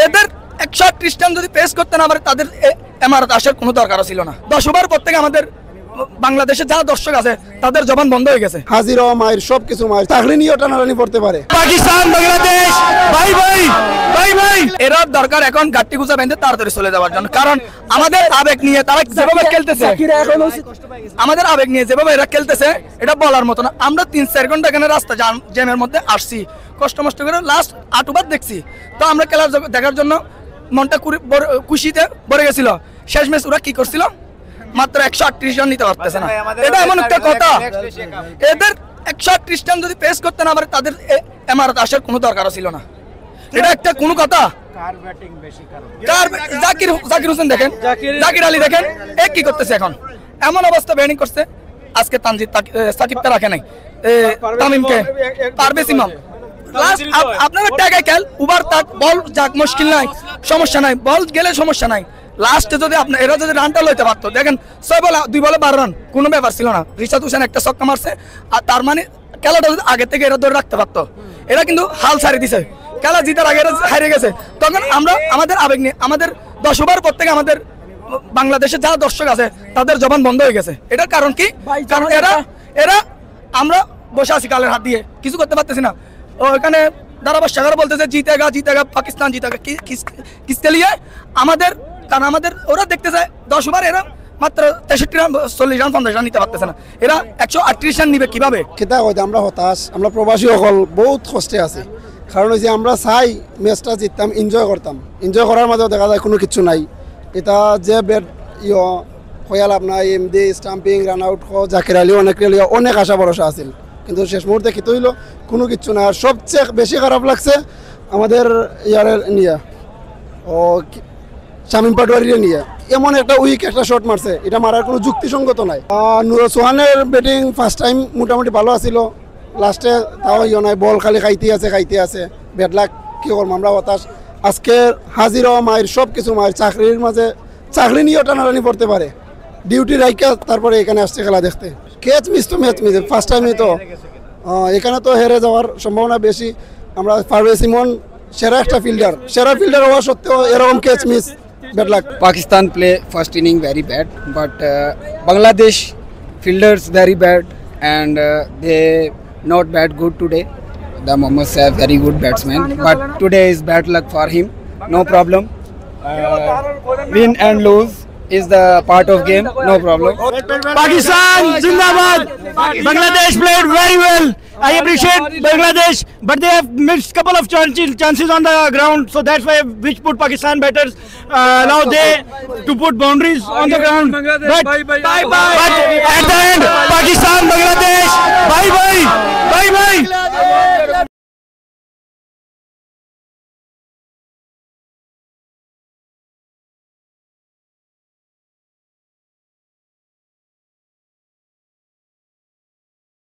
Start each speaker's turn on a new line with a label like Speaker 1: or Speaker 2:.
Speaker 1: এদের 138 রান যদি পেস করতে না পারে তাদের এমারত আসার কোনো দরকার ছিল না। 10 ওভার পর থেকে আমাদের বাংলাদেশে যারা দর্শক আছে তাদের জবান বন্ধ হয়ে গেছে।
Speaker 2: হাজির মায়ের সবকিছু মায়ের চাকরি নিয়ে টানাটানি পড়তে পারে।
Speaker 1: পাকিস্তান বাংলাদেশ ভাই ভাই ভাই ভাই এরা দরকার এখন গাট্টি গুজা বেঁধে তাড়াতাড়ি চলে যাওয়ার জন্য, কারণ আমাদের আবেগ নিয়ে তারা যেভাবে খেলতেছে, আমাদের আবেগ নিয়ে যেভাবে এরা খেলতেছে এটা বলার মতো না। আমরা 3-4 ঘন্টা এখানে রাস্তা জ্যামের মধ্যে আসছি, কষ্ট মষ্ট করে লাস্ট 8 ওভার দেখছি। তো আমরা খেলা দেখার জন্য মনটা খুশিতে ভরে গেছিল। শেষ ম্যাচ ওরা কি করছিল, মাত্র 138 রান নিতে পারতেছে না। এটা এমন একটা কথা, এদের 138 রান যদি পেস করতে না পারে তাদের এমারত আসার কোনো দরকার ছিল না। এটা একটা কোনো কথা। জাকির হোসেন দেখেন, জাকির আলী দেখেন এ কি করতেছে এখন, এমন অবস্থা ব্যাটিং করছে। আজকে তানজিদ সাকিবকে রাখে নাই, তামিমকে, পারভেজ ইমাম। আপনারা টাকায় খেল উবার তাক বল যাক মুশকিল নাই, সমস্যা নাই, বল গেলে সমস্যা নাই। লাস্টে যদি আপনার এরা যদি রানটা লইতে পারতো, দেখেন 6 বলে 2 বলে 12 রান, কোনো ব্যাপার ছিল না। রিশাদ হোসেন একটা ছক্কা মারছে, আর তার মানে খেলাটা যদি আগে থেকে এরা ধরে রাখতে পারতো। এরা কিন্তু হাল ছাড়ি দিছে, খেলা জিতার আগে এরা হারিয়ে গেছে। তখন আমরা আমাদের আবেগ নিয়ে আমাদের 10 ওভার পর থেকে আমাদের বাংলাদেশে যারা দর্শক আছে তাদের জবান বন্ধ হয়ে গেছে। এটার কারণ কি, কারণ এরা আমরা বসে আছি কালের হাত দিয়ে, কিছু করতে পারতেছি না। ওখানে দারাবাস সাগর বলতেছে জিতেগা জিতেগা পাকিস্তান জিতেগা, কিসকে লিয়ে আমাদের, কারণ আমাদের ওরা দেখতে চায় 10 ওভার এরা মাত্র 63 রান 40 রান 50 রান নিতে পারতেছে না। এরা 138 রান নিবে কিভাবে?
Speaker 2: খেতা হয়তো আমরা হতাশ, আমরা প্রবাসী সকল বহুত কষ্টে আছি। কারণ হচ্ছে আমরা চাই ম্যাচটা জিততাম, এনজয় করতাম, এনজয় করার মাঝেও দেখা যায় কোনো কিছু নাই। এটা যে ব্যাট হয়াল আপনার MD stamping run out Zakir Ali অনেক আশা ভরসা আছিল, কিন্তু শেষ মুহূর্তে কি হইলো কোনো কিছু না। আর সবচেয়ে বেশি খারাপ লাগছে আমাদের ইয়ারের নিয়ে শামীম পাটোয়ারির নিয়ে, এমন একটা উইক একটা শট মারছে, এটা মারার কোনো যুক্তিসঙ্গত নাই। নুরুল সোহানের ব্যাটিং ফার্স্ট টাইম মোটামুটি ভালো আছিল, লাস্টে তাও নাই, বল খালি খাইতে আছে ব্যাড লাক, কি করবো আমরা হতাশ। আজকে হাজির মায়ের সব কিছু মায়ের চাকরির মাঝে চাকরি নিয়ে টানাটানি পড়তে পারে, ডিউটি রাইকা তারপরে এখানে আসছে খেলা দেখতে। ক্যাচ মিস তো ম্যাচ মিস ফার্স্ট টাইমে তো এখানে তো হেরে যাওয়ার সম্ভাবনা বেশি। আমরা পারভেজ ইমন সেরা একটা সেরা ফিল্ডার হওয়া সত্ত্বেও এরকম catch miss, bad luck.
Speaker 3: Pakistan play first inning very bad, but Bangladesh fielders very bad, and they not bad good today. The Mohammad Saif very good batsman, but today is bad luck for him. No problem. Win and lose is the part of game. No problem.
Speaker 4: Pakistan Zindabad. Bangladesh played very well. I appreciate Bangladesh, but they have missed couple of chances on the ground, so that's why which put Pakistan better. Now they to put boundaries on the ground. But at the end, Pakistan Bangladesh. Bye bye. Bye bye.